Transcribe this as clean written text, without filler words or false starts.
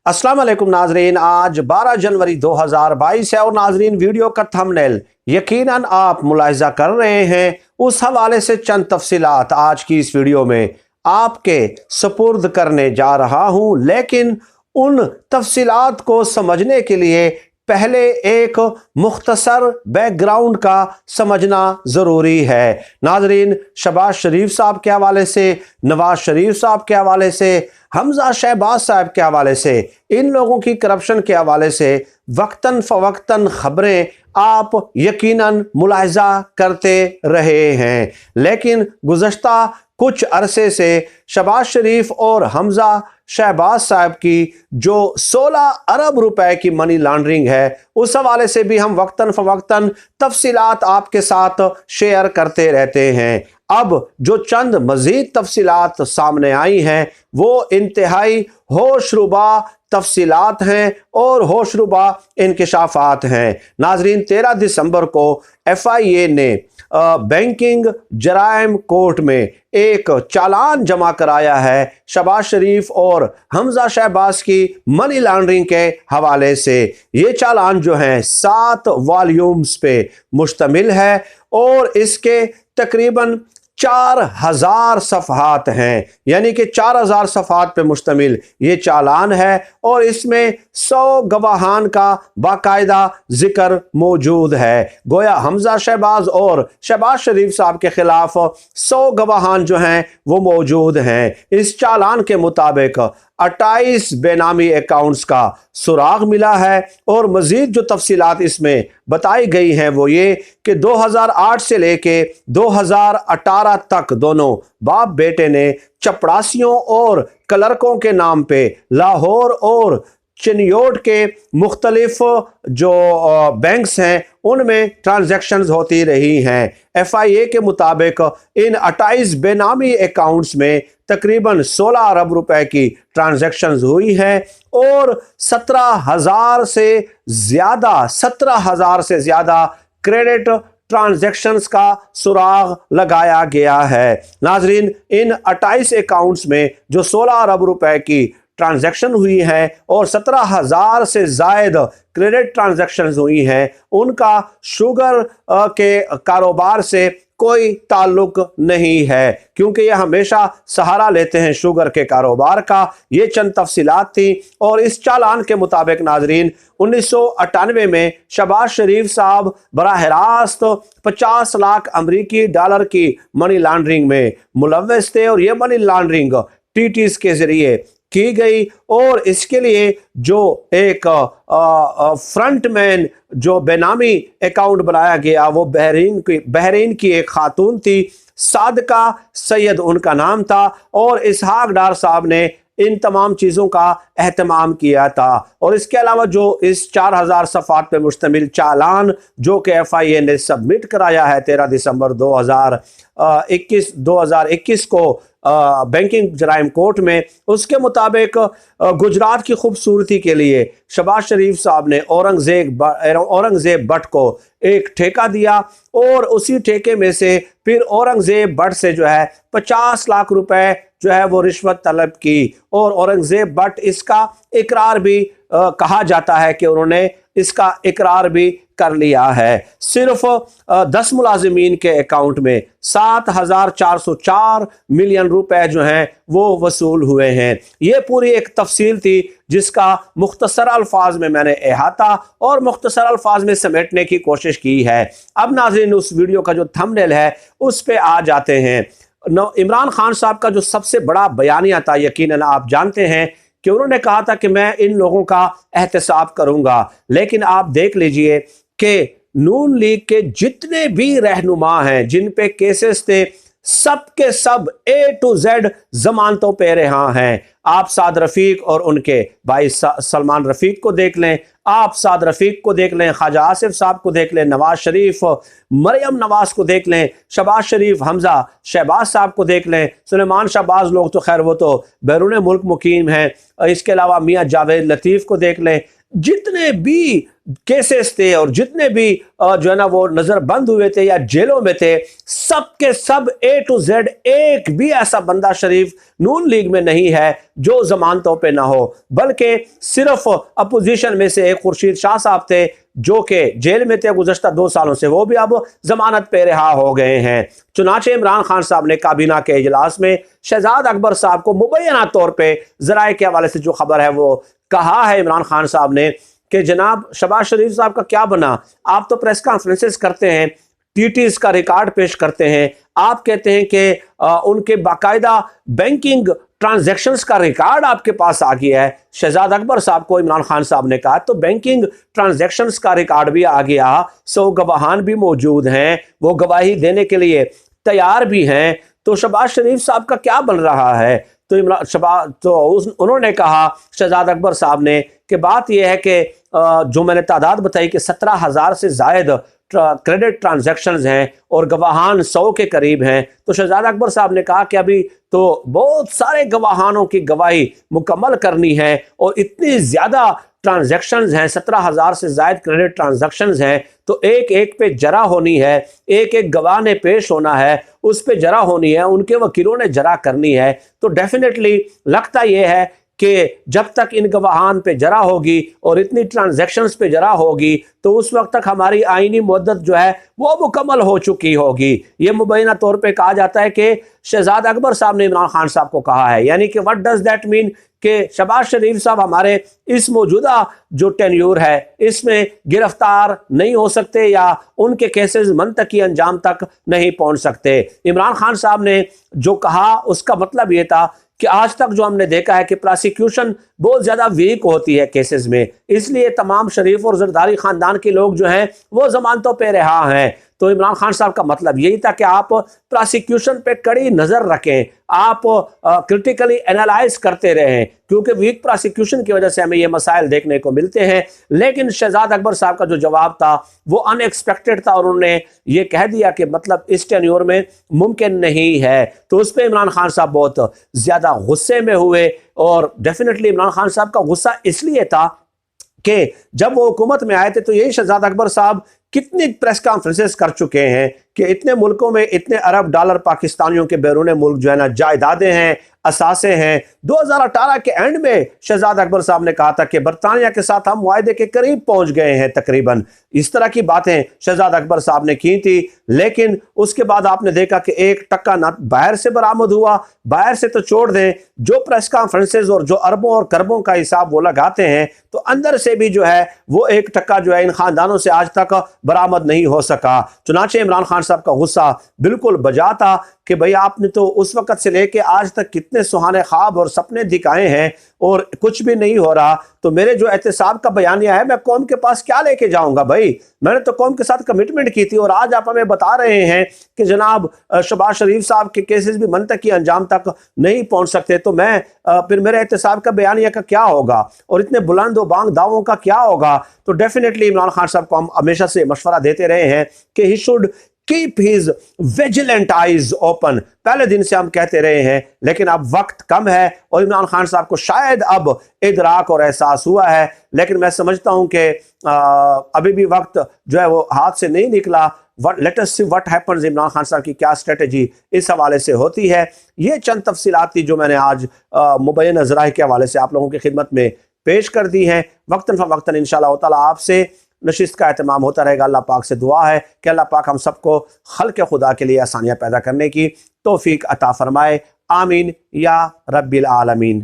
अस्सलाम वालेकुम नाजरीन, आज 12 जनवरी 2022 है और नाजरीन वीडियो का थंबनेल यकीनन आप मुलाहिजा कर रहे हैं। उस हवाले से चंद तफसीलात आज की इस वीडियो में आपके सुपुर्द करने जा रहा हूं, लेकिन उन तफसीलात को समझने के लिए पहले एक मुख्तसर बैकग्राउंड का समझना ज़रूरी है। नाजरीन, शहबाज शरीफ साहब के हवाले से, नवाज शरीफ साहब के हवाले से, हमजा शहबाज साहब के हवाले से, इन लोगों की करप्शन के हवाले से वक्तन फ़वक्तन ख़बरें आप यकीनन मुलाहिजा करते रहे हैं, लेकिन गुज़श्ता कुछ अरसे से शहबाज शरीफ और हमजा शहबाज साहब की जो 16 अरब रुपए की मनी लॉन्ड्रिंग है, उस हवाले से भी हम वक्तन फ़वक्तन तफसीलात आपके साथ शेयर करते रहते हैं। अब जो चंद मज़ीद तफसीलात सामने आई हैं वो इंतहाई होशरुबा तफसीलात हैं और होशरुबा इंकशाफात हैं। नाजरीन, 13 दिसंबर को FIA ने बैंकिंग जराइम कोर्ट में एक चालान जमा कराया है शहबाज शरीफ और हमजा शहबाज की मनी लॉन्ड्रिंग के हवाले से। ये चालान जो है 7 वॉल्यूम्स पे मुश्तमिल है और इसके तकरीबन 4000 सफ़हात हैं, यानी कि 4000 सफ़हात पे मुश्तमिल ये चालान है और इसमें 100 गवाहान का बाकायदा जिक्र मौजूद है। गोया हमजा शहबाज और शहबाज शरीफ साहब के खिलाफ 100 गवाहान जो हैं वो मौजूद हैं। इस चालान के मुताबिक 28 बेनामी अकाउंट्स का सुराग मिला है और मज़ीद जो तफसीलात इसमें बताई गई हैं वो ये कि 2008 से लेके 2018 तक दोनों बाप बेटे ने चपरासियों और क्लर्कों के नाम पे लाहौर और चिनियोट के मुख्तलिफ जो बैंक्स हैं उनमें ट्रांजैक्शंस होती रही हैं। FIA के मुताबिक इन 28 बेनामी अकाउंट्स में तकरीबन 16 अरब रुपए की ट्रांजैक्शंस हुई हैं और 17,000 से ज़्यादा क्रेडिट ट्रांजैक्शंस का सुराग लगाया गया है। नाजरीन, इन 28 अकाउंट्स में जो 16 अरब रुपए की ट्रांजैक्शन हुई है और 17,000 से ज़ायद क्रेडिट ट्रांजैक्शंस हुई हैं, उनका शुगर के कारोबार से कोई ताल्लुक नहीं है, क्योंकि ये हमेशा सहारा लेते हैं शुगर के कारोबार का। ये चंद तफसीलात थी और इस चालान के मुताबिक नाजरीन 1998 में शहबाज शरीफ साहब बराह रास्त 50 लाख अमरीकी डॉलर की मनी लॉन्ड्रिंग में मुलव्वस थे और ये मनी लॉन्ड्रिंग TTs के जरिए की गई और इसके लिए जो एक फ्रंटमैन जो बेनामी अकाउंट बनाया गया वो बहरीन की एक खातून थी, सादका सैयद उनका नाम था और इसहाक डार साहब ने इन तमाम चीज़ों का एहतमाम किया था। और इसके अलावा जो इस 4000 सफ़ात पे मुश्तमिल चालान जो कि FIA ने सबमिट कराया है 13 दिसंबर 2021 को बैंकिंग जराइम कोर्ट में, उसके मुताबिक गुजरात की खूबसूरती के लिए शहबाज शरीफ साहब ने औरंगज़ेब भट्ट को एक ठेका दिया और उसी ठेके में से फिर औरंगज़ेब भट्ट से जो है 50 लाख रुपए जो है वो रिश्वत तलब की और औरंगज़ेब भट्ट इसका इकरार भी कहा जाता है कि उन्होंने इसका इकरार भी कर लिया है। सिर्फ 10 मुलाजिमीन के अकाउंट में 7,404 मिलियन रुपए जो हैं वो वसूल हुए हैं। ये पूरी एक तफसील थी जिसका मुख्तसर अल्फाज में मैंने अहाता और मुख्तसर अल्फाज में समेटने की कोशिश की है। अब नाज़रीन, उस वीडियो का जो थंबनेल है उस पे आ जाते हैं। इमरान खान साहब का जो सबसे बड़ा बयानिया था, यकीनन आप जानते हैं कि उन्होंने कहा था कि मैं इन लोगों का एहतसाब करूंगा, लेकिन आप देख लीजिए कि नून लीग के जितने भी रहनुमा हैं जिन पे केसेस थे सब के सब A to Z जमानतों पे रिहा हैं। आप साद रफीक और उनके भाई सलमान रफीक को देख लें, आप साद रफीक को देख लें, ख्वाजा आसिफ साहब को देख लें, नवाज शरीफ, मरियम नवाज को देख लें, शहबाज शरीफ, हमजा शहबाज साहब को देख लें, सुलेमान शहबाज लोग तो खैर वो तो बैरून मुल्क मुकीम हैं, इसके अलावा मियाँ जावेद लतीफ़ को देख लें। जितने भी केसेस थे और जितने भी जो है ना वो नजर बंद हुए थे या जेलों में थे, सब के सब A to Z एक भी ऐसा बंदा शरीफ नून लीग में नहीं है जो जमानतों पे ना हो, बल्कि सिर्फ अपोजिशन में से एक खुर्शीद शाह साहब थे जो कि जेल में थे गुज़श्ता 2 सालों से, वो भी अब जमानत पे रिहा हो गए हैं। चुनाचे इमरान खान साहब ने काबीना के इजलास में शहजाद अकबर साहब को मुबैना तौर पे ज़राए के हवाले से जो खबर है वो कहा है इमरान खान साहब ने कि जनाब शहबाज शरीफ साहब का क्या बना, आप तो प्रेस कॉन्फ्रेंसेस करते हैं, टीटीज का रिकॉर्ड पेश करते हैं, आप कहते हैं कि उनके बाकायदा बैंकिंग ट्रांजैक्शंस का रिकॉर्ड आपके पास आ गया है। शहजाद अकबर साहब को इमरान खान साहब ने कहा तो बैंकिंग ट्रांजैक्शंस का रिकॉर्ड भी आ गया, 100 गवाहान भी मौजूद हैं, वो गवाही देने के लिए तैयार भी हैं, तो शहबाज शरीफ साहब का क्या बन रहा है? तो उन्होंने कहा शहजाद अकबर साहब ने कि बात यह है कि जो मैंने तादाद बताई कि 17,000 से जायद क्रेडिट ट्रांजैक्शंस हैं और गवाहान 100 के करीब हैं। तो शहजाद अकबर साहब ने कहा कि अभी तो बहुत सारे गवाहानों की गवाही मुकम्मल करनी है और इतनी ज़्यादा ट्रांजैक्शंस हैं, 17,000 से जायद क्रेडिट ट्रांजैक्शंस हैं, तो एक एक पे जरा होनी है, एक एक गवाह ने पेश होना है, उस पे जरा होनी है, उनके वकीलों ने जरा करनी है। तो डेफिनेटली लगता यह है कि जब तक इन गवाहान पे जरा होगी और इतनी ट्रांजैक्शंस पे जरा होगी तो उस वक्त तक हमारी आईनी मुद्दत जो है वो मुकम्मल हो चुकी होगी। ये मुबैना तौर पे कहा जाता है कि शहजाद अकबर साहब ने इमरान खान साहब को कहा है, यानी कि व्हाट डज दैट मीन कि शहबाज शरीफ साहब हमारे इस मौजूदा जो टेन्योर है इसमें गिरफ्तार नहीं हो सकते या उनके केसेस मंतकी अंजाम तक नहीं पहुंच सकते। इमरान खान साहब ने जो कहा उसका मतलब ये था कि आज तक जो हमने देखा है कि प्रोसिक्यूशन बहुत ज़्यादा वीक होती है केसेस में, इसलिए तमाम शरीफ और जरदारी ख़ानदान के लोग जो हैं वो जमानतों पे रिहा हैं। तो इमरान खान साहब का मतलब यही था कि आप प्रोसिक्यूशन पे कड़ी नज़र रखें, आप क्रिटिकली एनालाइज करते रहें, क्योंकि वीक प्रोसिक्यूशन की वजह से हमें ये मसाइल देखने को मिलते हैं। लेकिन शहजाद अकबर साहब का जो जवाब था वो अनएक्सपेक्टेड था और उन्होंने ये कह दिया कि मतलब इस टेन्योर में मुमकिन नहीं है। तो उस पर इमरान खान साहब बहुत ज़्यादा गुस्से में हुए और डेफिनेटली इमरान खान साहब का गुस्सा इसलिए था कि जब वो हुकूमत में आए थे तो यही शहजाद अकबर साहब कितनी प्रेस कॉन्फ्रेंसेस कर चुके हैं कि इतने मुल्कों में इतने अरब डॉलर पाकिस्तानियों के बैरून मुल्क जो है ना जायदादें हैं, असासे हैं। 2018 के एंड में शहजाद अकबर साहब ने कहा था कि बरतानिया के साथ हम मुआहदे के करीब पहुंच गए हैं तकरीबन, इस तरह की बातें शहजाद अकबर साहब ने की थी। लेकिन उसके बाद आपने देखा कि 1 ना बाहर से बरामद हुआ, बाहर से तो छोड़ दें, जो प्रेस कॉन्फ्रेंसेज और जो अरबों और करबों का हिसाब वो लगाते हैं तो अंदर से भी जो है वो 1 जो है इन खानदानों से आज तक बरामद नहीं हो सका। चुनाचे इमरान खान साहब का गुस्सा बिल्कुल बजा था कि भाई आपने तो उस वक्त से लेके आज तक कितने सुहाने ख्वाब और सपने दिखाए हैं और कुछ भी नहीं हो रहा, तो मेरे जो एहतसाब का बयानिया है मैं कौम के पास क्या लेके जाऊंगा? भाई मैंने तो कौम के साथ कमिटमेंट की थी और आज आप हमें बता रहे हैं कि जनाब शहबाज शरीफ साहब के केसेस भी मंतकी अंजाम तक नहीं पहुंच सकते, तो मैं फिर मेरे एहतसाब का बयानिया का क्या होगा और इतने बुलंद व बांग दावों का क्या होगा? तो डेफिनेटली इमरान खान साहब को हम हमेशा से मशवरा देते रहे हैं कि he should keep his vigilant eyes open, पहले दिन से हम कहते रहे हैं, लेकिन अब वक्त कम है और इमरान खान साहब को शायद अब इदराक और एहसास हुआ है। लेकिन मैं समझता हूं कि अभी भी वक्त जो है वो हाथ से नहीं निकला। Let us see what happens, Imran Khan साहब की क्या स्ट्रेटजी इस हवाले से होती है। ये चंद तफसीलात थी जो मैंने आज मुबैना ज़राए के हवाले से आप लोगों की खिदमत में पेश कर दी हैं। वक्तन फ़वक्तन इंशाअल्लाह ताला आपसे नशिस्त का एहतमाम होता रहेगा। अल्लाह पाक से दुआ है कि अल्लाह पाक हम सबको खल्क़ खुदा के लिए आसानियाँ पैदा करने की तौफीक अता फरमाए। आमीन या रब्बिल आलमीन।